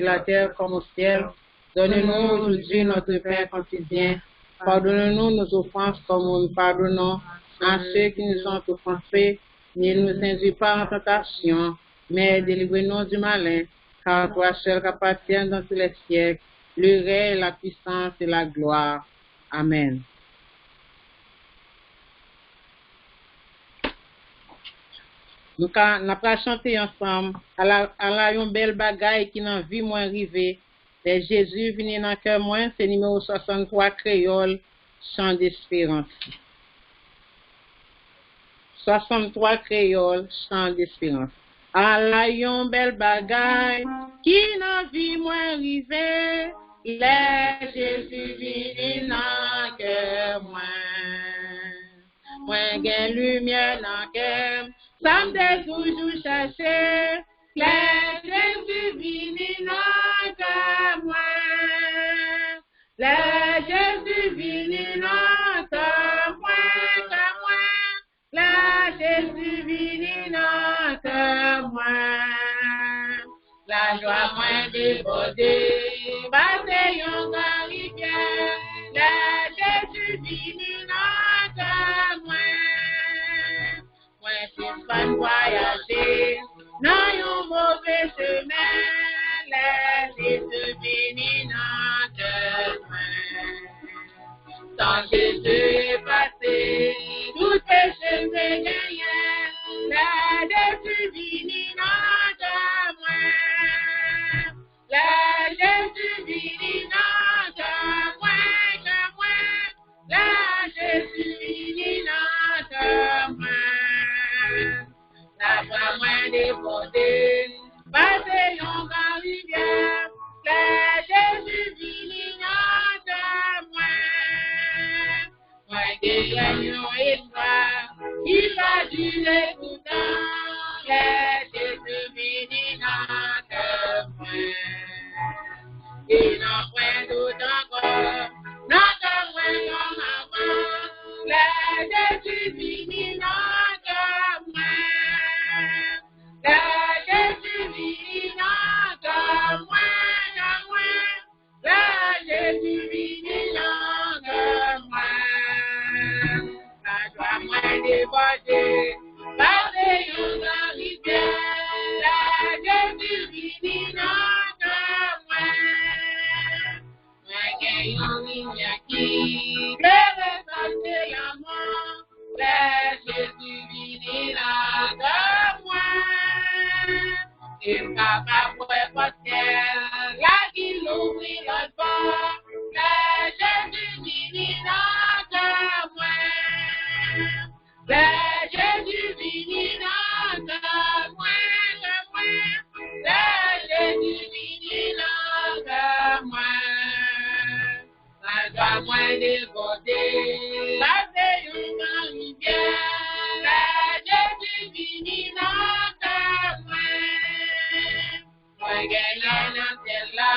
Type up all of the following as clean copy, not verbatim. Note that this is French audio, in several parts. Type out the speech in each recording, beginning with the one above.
la terre comme au ciel. Donne-nous aujourd'hui notre pain quotidien. Pardonne-nous nos offenses comme nous pardonnons à ceux qui nous ont offensés. Ne nous induis pas en tentation, mais délivre-nous du malin, car toi seul appartient dans tous les siècles, le règne, la puissance et la gloire. Amen. Nous avons chanté ensemble à la une belle bagaille qui n'a vu moins arriver. Les Jésus venu dans le cœur moins, c'est numéro 63 créole, chant d'espérance. 63 créole, chant d'espérance. À la une belle bagaille qui n'a vu moins arriver. Les Jésus venu dans le cœur moins. Moins gain lumière dans le cœur. Ça me toujours chercher, les Jésus vini dans que moi. Les Jésus vini dans que moi, les Jésus vini dans que moi. La joie moins débordée, battez yon rivière, les Jésus vini dans que moi. C'est pas voyager dans un mauvais chemin, les Jésus vini dans le chemin. Tant Jésus est passé, tout péché est gagné, les Jésus vini dans le chemin. Les Jésus vini dans le chemin, les Jésus vini dans le chemin. La joie moins débordée, passez yon grand rivière, les Jésus vini dans moi. Moi gagne yon espoir, il va durer tout le temps, les Jésus vini dans moi. Il n'en prend tout encore, notre moi comme avant, les Jésus vini dans moi. La Jésus vini dans moi, la Jésus vini dans moi. La joie moins débordée, parlez yon grand rivière, la Jésus vini dans moi. Moi gagne yon lumière qui claire passer l'amour, la Jésus vini dans moi. Il papa pour porter la qui l'ouvre l'autre bord, la Jésus vini dans moi. La Jésus vini dans moi, la Jésus vini dans moi. La joie moins débordée, la paix yon grand rivière, la Jésus vini dans moi. Moi gagne dans celle-là,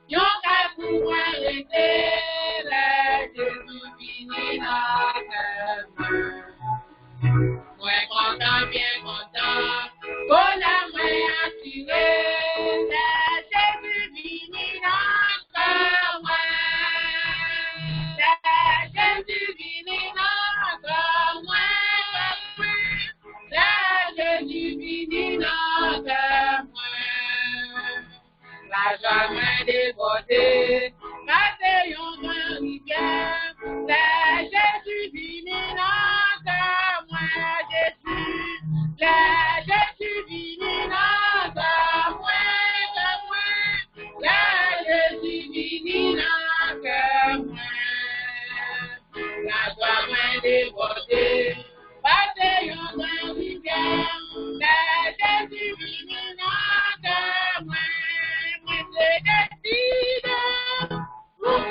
yon ka pour arrêter, la Jésus vini dans moi. Moi content, bien content, pour la main assurée, la Jésus vini dans moi. La Jésus vini dans moi, la Jésus vini dans moi. La joie moins débordée, passez yon grand rivière, la Jésus vini dans moi, Jésus, la Jésus vini dans moi, la Jésus vini dans moi. La joie moins débordée, passez yon grand rivière, la Jésus vini dans moi. Moi, je décide, vous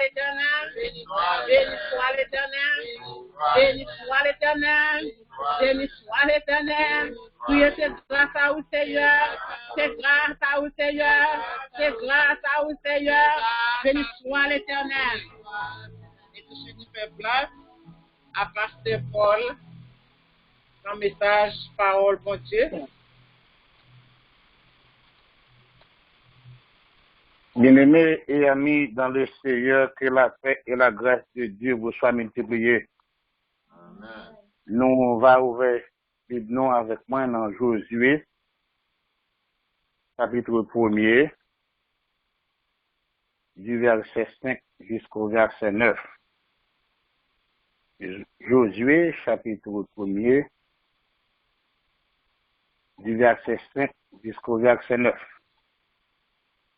l'Éternel. Béni soit l'Éternel. Béni soit l'Éternel. Béni soit l'Éternel. Priez, c'est grâce à vous, Seigneur. C'est grâce à vous, Seigneur. C'est grâce à vous, Seigneur. Béni soit l'Éternel. Et tout ce qui fait place à Pasteur Paul, son message, parole, bon Dieu. Bien-aimés et amis dans le Seigneur, que la paix et la grâce de Dieu vous soient multipliées. Amen. Nous va ouvrir les noms avec moi dans Josué, chapitre 1er, du verset 5 jusqu'au verset 9. Josué, chapitre 1er, du verset 5 jusqu'au verset 9.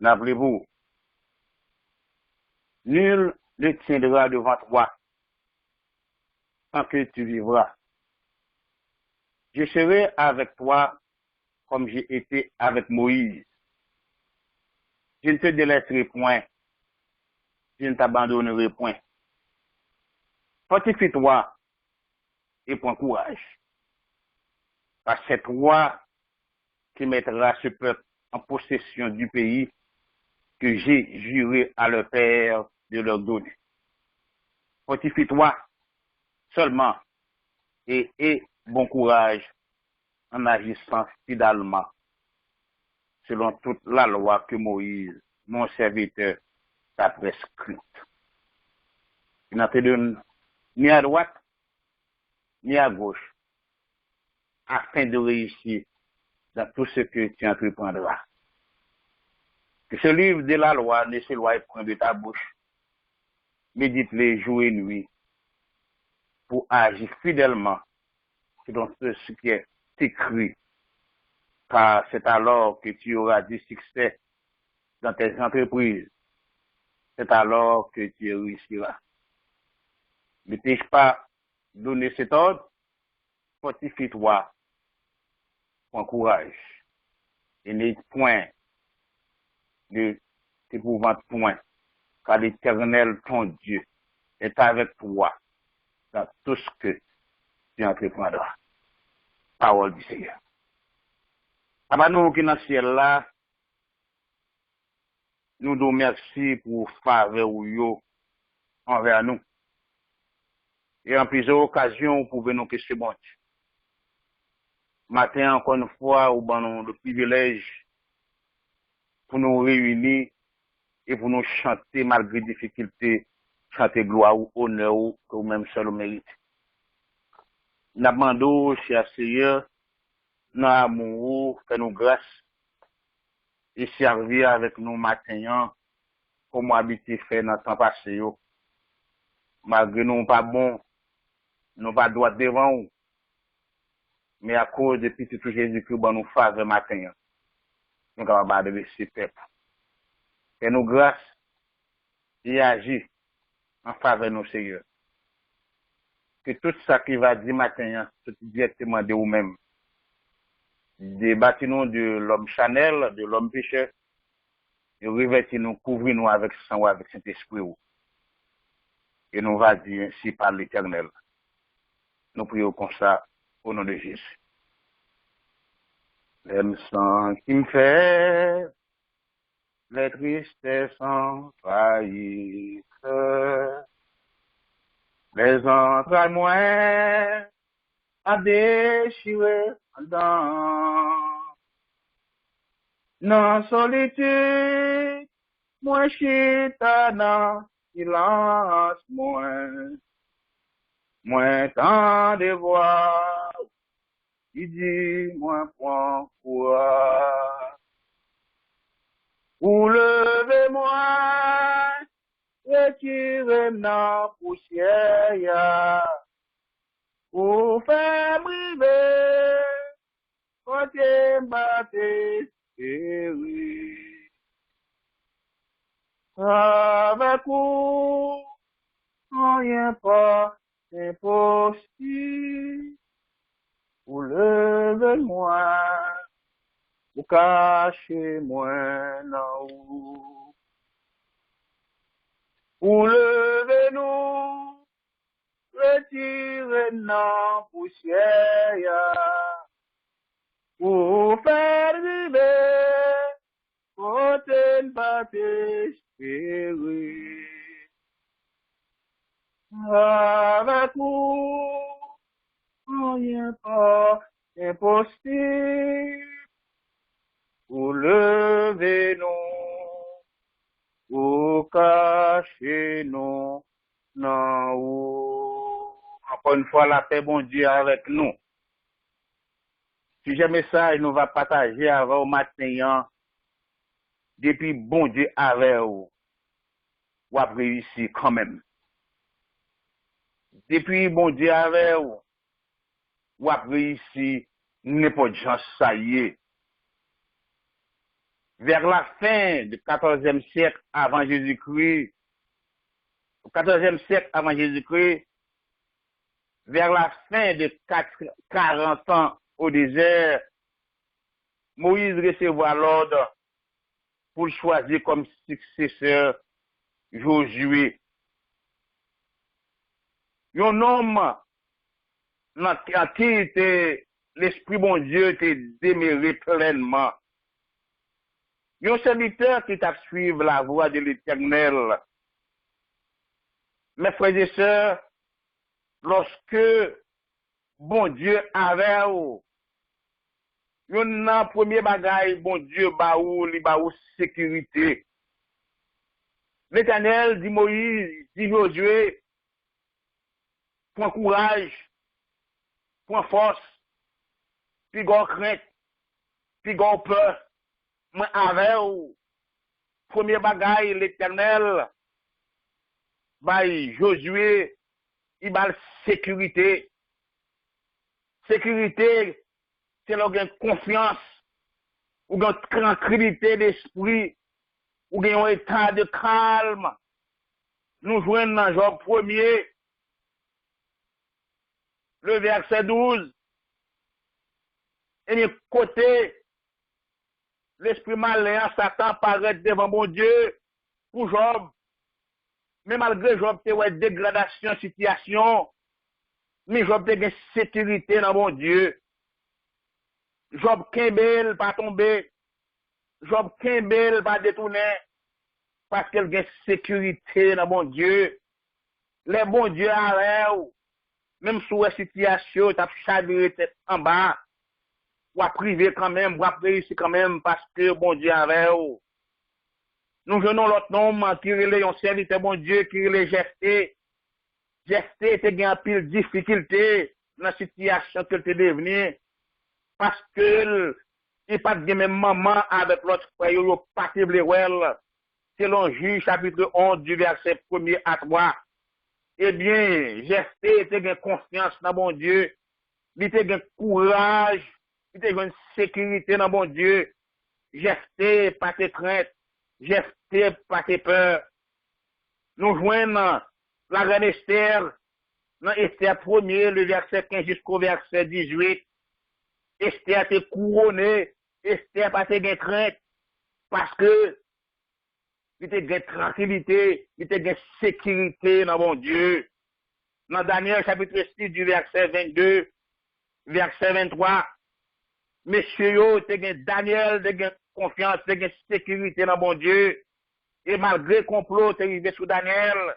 Rappelez-vous, nul ne tiendra devant toi tant que tu vivras. Je serai avec toi comme j'ai été avec Moïse. Je ne te délaisserai point, je ne t'abandonnerai point. Fortifie-toi et prends courage. Parce que c'est toi qui mettras ce peuple en possession du pays que j'ai juré à leur père de leur donner. Fortifie-toi seulement et aie bon courage en agissant fidèlement selon toute la loi que Moïse, mon serviteur, t'a prescrite. Il n'a te donné ni à droite, ni à gauche, afin de réussir dans tout ce que tu entreprendras. Que ce livre de la loi ne s'éloigne point de ta bouche. Médite-les jour et nuit pour agir fidèlement selon ce qui est écrit. Car c'est alors que tu auras du succès dans tes entreprises. C'est alors que tu réussiras. Ne t'ai-je pas donné cet ordre? Fortifie-toi, prends courage, et n'aie point de t'épouvante point, car l'Éternel, ton Dieu, est avec toi dans tout ce que tu entreprendras. Parole du Seigneur. Avant nous qui dans le ciel là, nous nous merci pour faveur ou yo envers nous. Et en plusieurs occasions pour venir que c'est bon. Matin, encore une fois, ou ben le privilège pour nous réunir et pour nous chanter malgré difficulté, chanter gloire ou honneur ou que vous même seul mérite. Nous demandons, cher Seigneur, dans l'amour, fais-nous grâce et servir avec nous matin, comme habité fait dans le temps passé. Malgré nous pas bon, nous pas droit devant nous, mais à cause de petit Jésus-Christ, nous faisons matin, nous sommes capables de laisser peuple. Fais-nous grâce et agir en faveur de nos Seigneur. Que tout ça qui va dire matin, tout directement de vous-même. Débattez-nous de l'homme chanel, de l'homme pécheur, et revêtez-nous, couvrez-nous avec sang ou avec cet esprit. Et nous va dire ainsi par l'Éternel. Nous prions comme ça au nom de Jésus. Le sang qui me fait, les tristesses envahissent, les entrailles moins à déchirer dans solitude, moi chita dans silence, moins tant de voix, il dit, moins point courage. Ou levez-moi, retirez ma poussière, ou faire briver, côté batté, avec vous, rien pas impossible. Ou levez-moi, ou cachez-moi là-haut. Ou nan poussière, pour faire vivre, côté ne pas espérer. Avec nous, rien pas impossible, pour lever nous, pour cacher nous, non, encore une fois, la paix, bon Dieu, avec nous. Si jamais ça, nous va partager avant au matin, depuis bon Dieu avec vous, ou après réussir quand même. Depuis bon Dieu avec vous, ou après réussir n'importe gens ça y est. Vers la fin du 14e siècle avant Jésus-Christ, au 14e siècle avant Jésus-Christ, vers la fin de 40 ans au désert, Moïse recevra l'ordre pour le choisir comme successeur Josué. Un homme dans qui était l'Esprit bon Dieu était déméré pleinement. Un serviteur qui t'a suivi la voie de l'Éternel. Mes frères et sœurs, lorsque bon Dieu avait ou, un premier bagage, bon Dieu li ba ou sécurité. L'Éternel dit Moïse, dit Josué, prends courage, prends force, puis gon crainte, puis gon peur. Moi avec ou, premier bagage, l'Éternel, Josué, il va sécurité. Sécurité, c'est là une confiance, ou une tranquillité d'esprit, ou un état de calme. Nous jouons dans Job 1er, le verset 12. Et de côté, l'esprit malin, Satan paraît devant mon Dieu pour Job. Mais malgré Job, tu as dégradation, situation, mais Job a une sécurité dans mon Dieu. Job Kimbel pas tomber. Job Kimbel pas détourner. Parce qu'il a une sécurité dans mon Dieu. Les bons Dieu arrêtent. Même sous la situation, tu as chaviré tête en bas. Ou à priver quand même, ou à réussir quand même, parce que bon Dieu arrête. Nous venons l'autre nom qui relève un serviteur bon Dieu, qui relève gesté. Gesté était un pile difficulté dans la situation que tu es devenu. Parce que il n'y a pas de même maman avec l'autre frère, il n'y a pas de bleuel. Selon Juge chapitre 11 du verset 1er à 3. Eh bien, Gesté était une confiance dans mon Dieu. Il était un courage. Il était une sécurité dans mon Dieu. Gesté pas de crainte. Gesté pas de peur. Nous joignons la reine Esther, dans Esther 1er, le verset 15 jusqu'au verset 18. Esther était couronnée. Esther pas de crainte. Parce que il était de tranquillité, il était de sécurité dans mon Dieu. Dans Daniel chapitre 6 du verset 22, verset 23, Monsieur yo, Daniel, de confiance, de sécurité dans mon Dieu. Et malgré complot, t'es arrivé sous Daniel.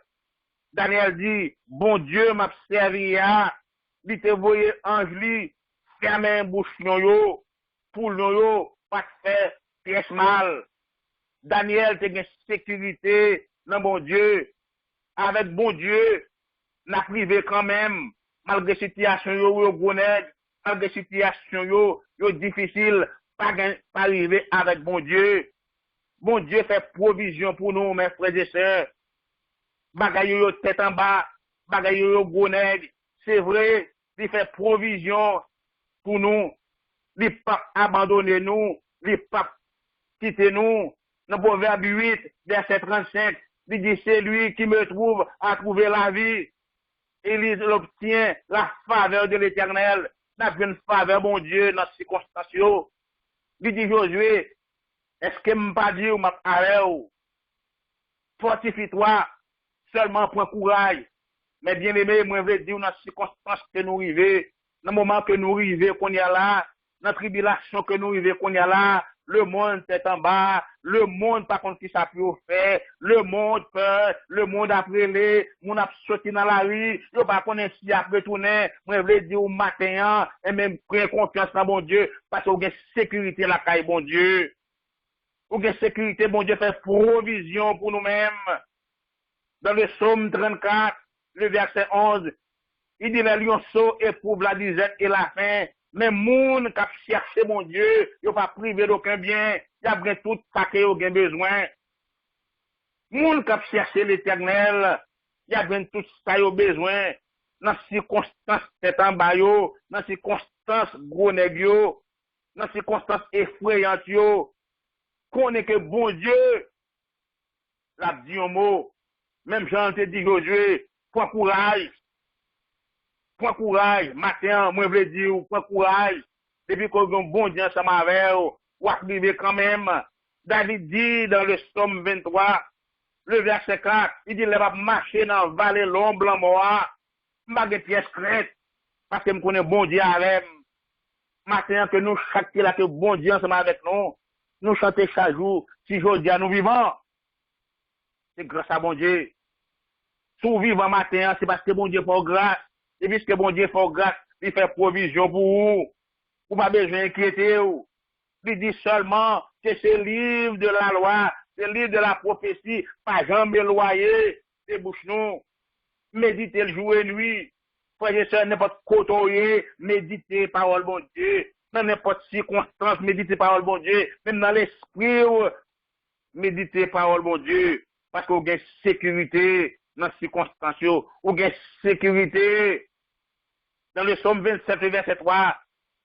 Daniel dit, bon Dieu m'a servi à, il te voyé ange li, ferme un bouche yo, pour yo, pas faire pièce mal. Daniel te gen sécurité dans bon Dieu. Avec bon Dieu, n'a privé quand même, malgré situation yo gonèg, malgré situation yo difficile, pas arriver avec bon Dieu. Bon Dieu fait provision pour nous, mes frères et sœurs. Bagay yo tête en bas, bagay yo gonèg, c'est vrai, il fait provision pour nous. Il pas abandonner nous, il pas quitter nous. Dans le Proverbe 8, verset 35, il dit, c'est lui qui me trouve à trouver la vie. Et il obtient la faveur de l'Éternel. N'a pas une faveur, bon Dieu, dans ces circonstances. Il dit, Josué, est-ce que je pas dit ou m'a parlé? Fortifie-toi, seulement prends courage. Mais bien aimé, moi, je veux dire, dans les circonstances que nous vivons, dans le moment que nous vivons, qu'on y a là, dans la tribulation que nous vivons, qu'on y a là, le monde est en bas, le monde par contre qui ça peut faire, le monde peur, le monde après les, monde a sauté dans la rue, yo pas connaître si a retourner, moi je veux dire au matin, et même prendre confiance dans bon Dieu, parce qu'on a sécurité la caille bon Dieu. On a sécurité, bon Dieu fait provision pour nous-mêmes. Dans le psaume 34, le verset 11, il dit les lionceaux éprouvent la disette et la faim, mais moun qui cherche mon Dieu, il pas privé d'aucun bien, il a bien tout ça qu'il a besoin. Moun qui cherche l'éternel, il a bien tout ça qu'il a besoin. Dans les circonstances tête en bas, dans les circonstances gros nègres, dans les circonstances effrayantes, connaît que bon Dieu, l'a dit un mot, même Jean te dit Josué, prends courage, matin, moi je veux dire, prends courage, depuis qu'on a un bon Dieu ensemble avec vous, ou arriver quand même. David dit dans le psaume 23, le verset 4, il dit, il va marcher dans la vallée l'ombre en moi, je ne vais pas pièce crainte, parce que je connais bon Dieu avec moi. Matin, que nous chaque là que bon Dieu ensemble avec nous chantons chaque jour, si je dis à nous vivants, c'est grâce à bon Dieu. Si vous vivez matin, c'est parce que bon Dieu fait grâce. Et puisque bon Dieu fait grâce, il fait provision pour vous. Vous n'avez pas besoin d'inquiéter. Il dit seulement que ce livre de la loi, ce livre de la prophétie, pas jamais éloigné des bouches nous. Méditez le jour et nuit. Frère et sœur, n'importe côté, méditez parole bon Dieu. Dans n'importe circonstance, méditez parole bon Dieu. Même dans l'esprit, méditez parole bon Dieu. Parce qu'on a sécurité dans les circonstances, on a sécurité. Dans le psaume 27, verset 3,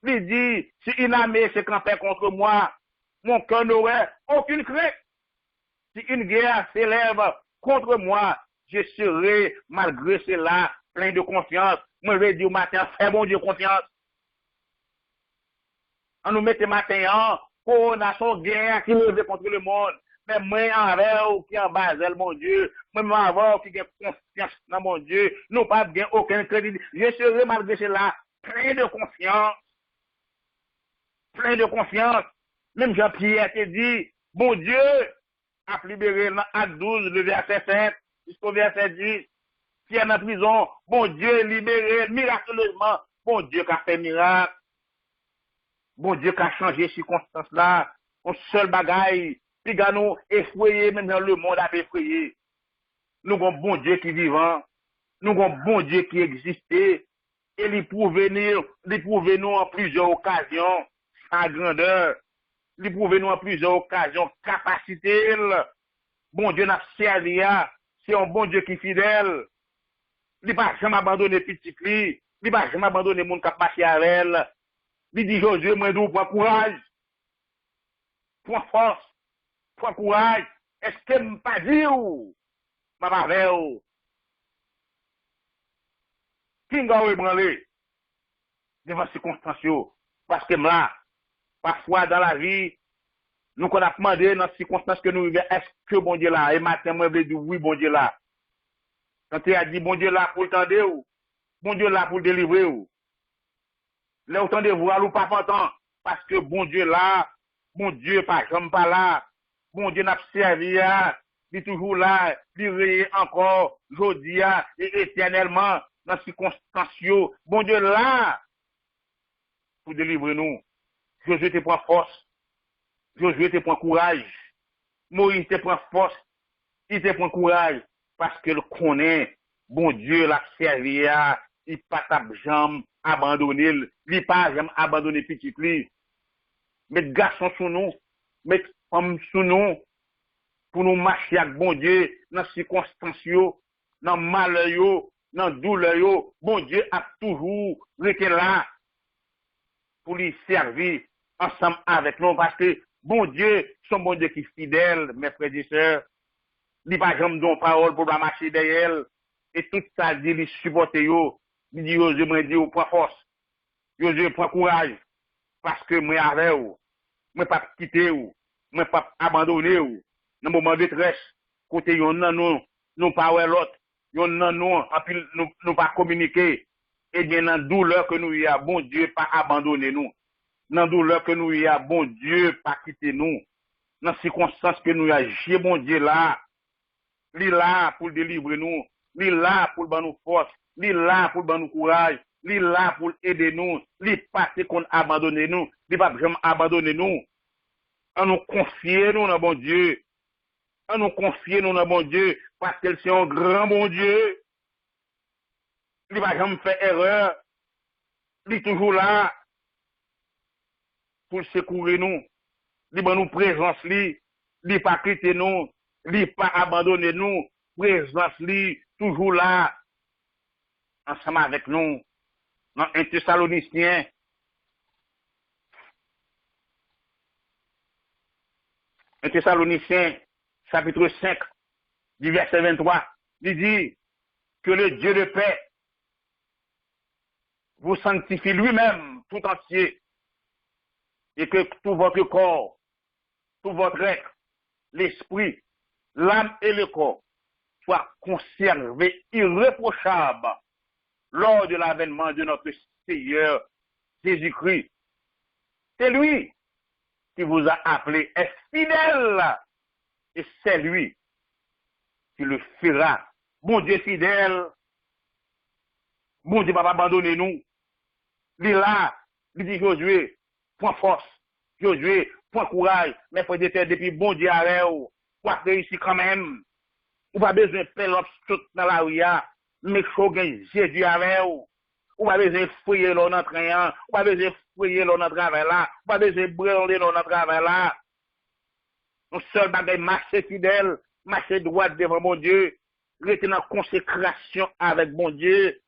il dit, si une armée se campait contre moi, mon cœur n'aurait aucune crainte. Si une guerre s'élève contre moi, je serai, malgré cela, plein de confiance. Moi, je vais dire au matin, fais bon Dieu confiance. On nous met matin, on a son guerre qui lève contre le monde. Mais moi, en vrai, qui en bas, mon Dieu, moi, en vrai, qui a confiance dans mon Dieu, nous pas bien aucun crédit. Je serai, malgré cela, plein de confiance. Plein de confiance. Même Jean-Pierre te dit, bon Dieu a libéré dans Acte 12, le verset 7, jusqu'au verset 10. Pierre en prison, bon Dieu libéré miraculeusement. Bon Dieu qui a fait miracle. Bon Dieu qui a changé ces circonstances là. Un seul bagaille. Puis nous effrayés, même dans le monde a effrayé. Nous avons un bon Dieu qui est vivant. Nous avons un bon Dieu qui existait. Et il prouve nous en plusieurs occasions sa grandeur. Il prouve nous en plusieurs occasions capacité. Bon Dieu n'a servi à. C'est un bon Dieu qui est fidèle. Il n'a pas jamais abandonné petit cri. Il n'a pas jamais abandonné mon qui a passé avec elle. Il dit Josué, moi, prends courage. Prends force. Prends courage. Est-ce que je ne pas dire ou? Ma parole ou? Qui n'a pas ébranlé? Devant ces circonstances. Parce que là, parfois dans la vie, nous qu'on a demandé dans les circonstances que nous vivons, est-ce que bon Dieu là? Et matin, moi, je dis oui, bon Dieu là. Quand tu as dit bon Dieu là pour le tendre ou? Bon Dieu là pour le délivrer ou? Là, autant de voir ou pas content. Parce que bon Dieu là, bon Dieu pas jamais pas là. Bon Dieu n'a servi, il est toujours là, il veille encore, aujourd'hui et éternellement, dans les circonstances. Bon Dieu là, pour délivrer nous. Josué te prend force. Josué te prend courage. Moïse te prend force. Il te prend courage. Parce que le connaît, bon Dieu l'a servi, il pas jamais abandonné, il pas jamais abandonné petit lui. Mettre garçon sous nous, mettre femme sous nous, pour nous marcher avec bon Dieu, dans les circonstances, dans le malheur, dans le douleur, bon Dieu a toujours été là pour lui servir ensemble avec nous, parce que bon Dieu, son bon Dieu qui est fidèle, mes frères et sœurs, il pas jamais donné parole pour la marcher derrière, et tout ça dit, il supporte yo, il dit, je me dis, prends force, je prends courage, parce que moi avec vous, moi pas quitter vous, moi pas abandonner vous, dans le moment de détresse, côté yon nan nous pas l'autre, yon nan nous, en pile nous pas communiquer, et bien dans douleur que nous y a, bon Dieu pas abandonner nous. Dans douleur que nous y a, bon Dieu pas quitter nous. Dans circonstances que nous y a, j'ai bon Dieu là. Li là pour délivrer nous, li là pour ban nous force, li là pour ban nous courage, li là pour aider nous, li pas qu'on abandonne nous, li pas jamais abandonner nous. On nous confier nous dans bon Dieu. On nous confier nous dans bon Dieu parce que c'est un grand bon Dieu. Il va jamais faire erreur. Il est toujours là pour secourir nous. Il va nous présence il pas quitter nous. Li pas abandonner nous, présence li toujours là, ensemble avec nous, dans un Thessaloniciens. Un Thessaloniciens, chapitre 5, du verset 23, il dit que le Dieu de paix vous sanctifie lui-même tout entier, et que tout votre corps, tout votre être, l'esprit, l'âme et le corps soient conservés irréprochables lors de l'avènement de notre Seigneur Jésus-Christ. C'est lui qui vous a appelé, est fidèle, et c'est lui qui le fera. Bon Dieu fidèle, bon Dieu va pas abandonner nous. Il est là, il dit Josué, point force, Josué, point courage, mais faut dire depuis bon Dieu avec vous. Pour réussir quand même. Ou pas besoin de faire l'obstacle dans la rue, mais faut gagner Jésus avec vous. Ou pas besoin de fouiller l'on en train, ou pas besoin de fouiller l'on en travail là, ou pas besoin de brûler l'on en travail là. Nous seul bagay marcher fidèle, marcher droit devant mon Dieu, rester dans consécration avec mon Dieu.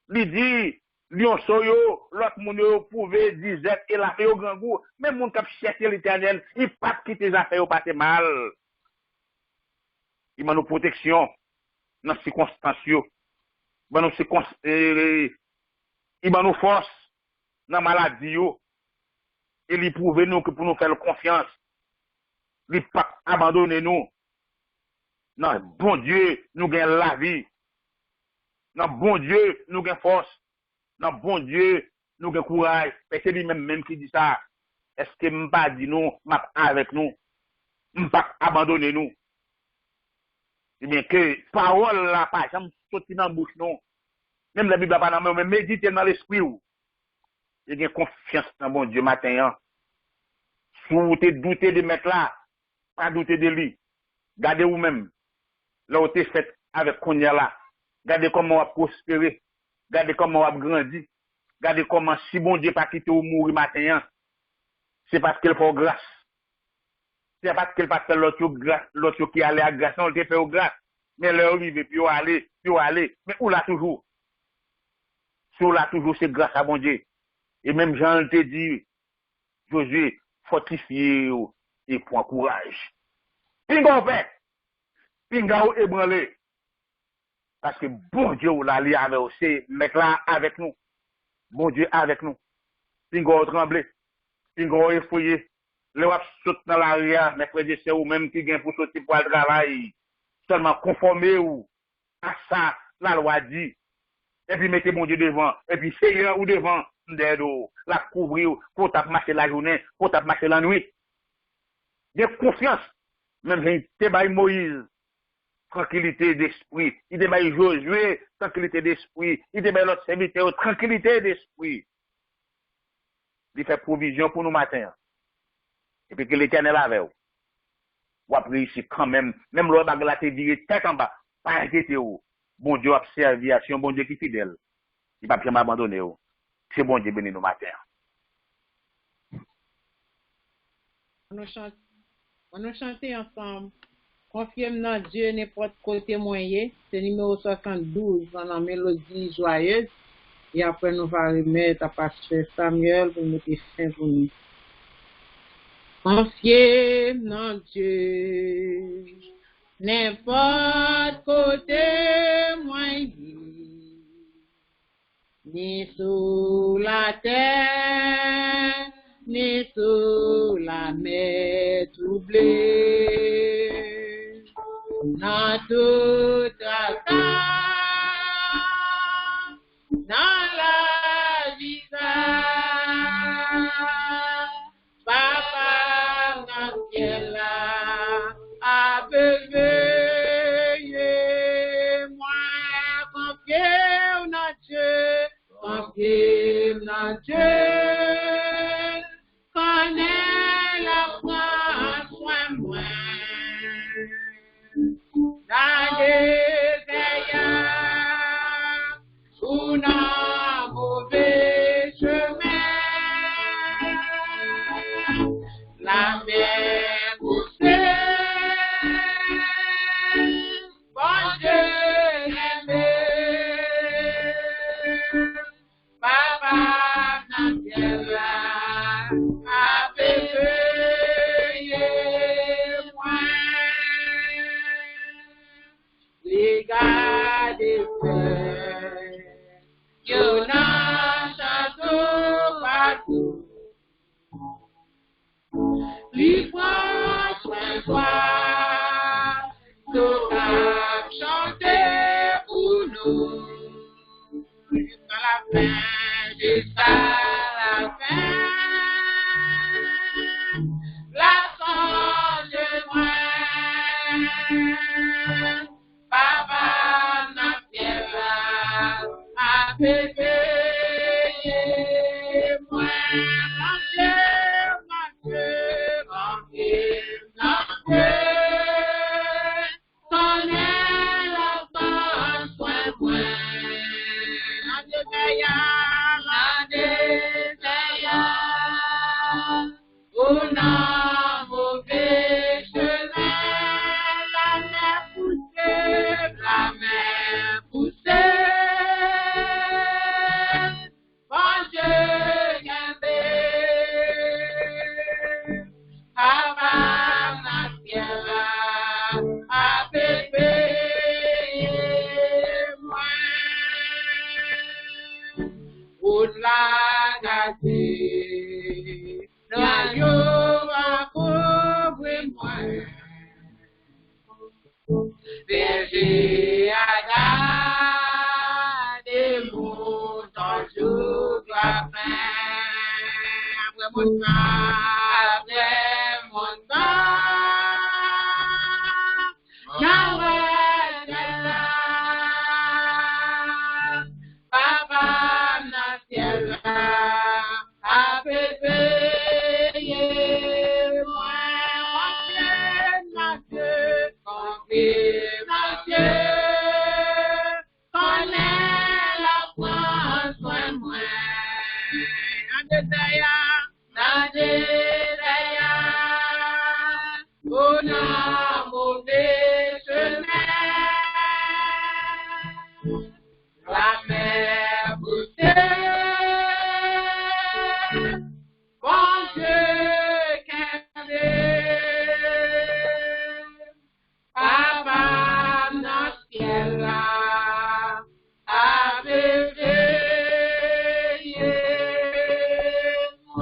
Il dit, Lion soyo, l'autre moun yo pouvé disette et la fait au grand goût. Même moun kap chercher l'éternel, il pas quitter les affaires au pas mal. Il m'a nous protection dans ces circonstances. Il m'a nous force dans maladie yo. Et il prouve nous que pour nous faire confiance. Il pas abandonner nous. Non, bon Dieu, nous gagne la vie. Non, bon Dieu, nous gagne force. Non, bon Dieu, nous avons courage. C'est lui-même qui dit ça. Est-ce que je ne pas dit nous, m'a avec nous, je ne pas abandonner nous? Eh bien, que parole là, pas jamais sortir dans la bouche, non. Même la Bible n'a pas dans la main, mais méditez dans l'esprit. Il y a confiance dans bon Dieu matin. Si vous doutez de mettre là, pas douter de lui. Gardez vous-même. Là où vous êtes fait avec Konya là. Gardez comment vous prospérer. Regardez comment on a grandi. Regardez comment si bon Dieu pas quitté ou mourir matin, c'est parce qu'il faut grâce. C'est parce qu'il pas fait l'autre qui allait à grâce, on le fait au grâce. Mais leur arrive, puis on aller. Mais où là toujours? Si on là toujours, c'est grâce à bon Dieu. Et même Jean te dit, Josué, fortifiez et point courage. Pingo fait. Pingo ébranlé. Parce que bon Dieu ou la li avec aussi, mettre là avec nous. Bon Dieu avec nous. Pingo tremblé. Pingo effouillé. Le wap saute dans la ria, mais frère c'est ou même qui gagne pour sortir pour le travail. Seulement conformer ou à ça, la loi dit. Et puis mettez mon Dieu devant. Et puis Seigneur ou devant, la couvrir, pour tape marcher la journée, pour tape marcher la nuit. J'ai confiance. Même j'ai été Moïse. Tranquillité d'esprit. Il débaille Josué, tranquillité d'esprit. Il débaille l'autre serviteur, tranquillité d'esprit. Il fait provision pour nous matin. Et puis que l'Éternel avait. Ou après ici quand même le bague la te viré tête en bas. Pas inquiété ou. Bon Dieu a servi, c'est un bon Dieu qui est fidèle. Il va pas m'abandonner. C'est bon Dieu béni nous matin. On nous chanter ensemble. Confirme dans Dieu n'importe côté moyen. C'est numéro 72 dans la mélodie joyeuse. Et après, nous allons remettre à Pasteur Samuel pour mettre fin pour nous. Confirme dans Dieu n'importe côté moyen. Ni sous la terre, ni sous la mer troublée. dans toute la dans la vie, Papa, dans le ciel, a veillé, moi, confier dans Dieu, confier dans Dieu, connais la prend soin moi. Dans les veillards, ou dans mauvais chemin, la mer poussée, bon Dieu aimé, Papa dans le ciel a veillé moi. Les gars des frères, y'en a château partout. Lui prend soin de toi, nous allons chanter pour nous. Jusqu'à la fin, jusqu'à la fin. La songe moi, Papa n'a pas à bébé moi, mon Dieu, connais la bonne soin moi, la déveilla, oh non, mauvais chemin, la mer poussée, bon Dieu gardé, Papa n'a ciel, a bébé moi, au-delà gâté. Yo va couvrir moi, berger à garder mon temps jour la fin. Après mon temps, j'arrête là. Papa n'a ciel a bébé. Soin moi,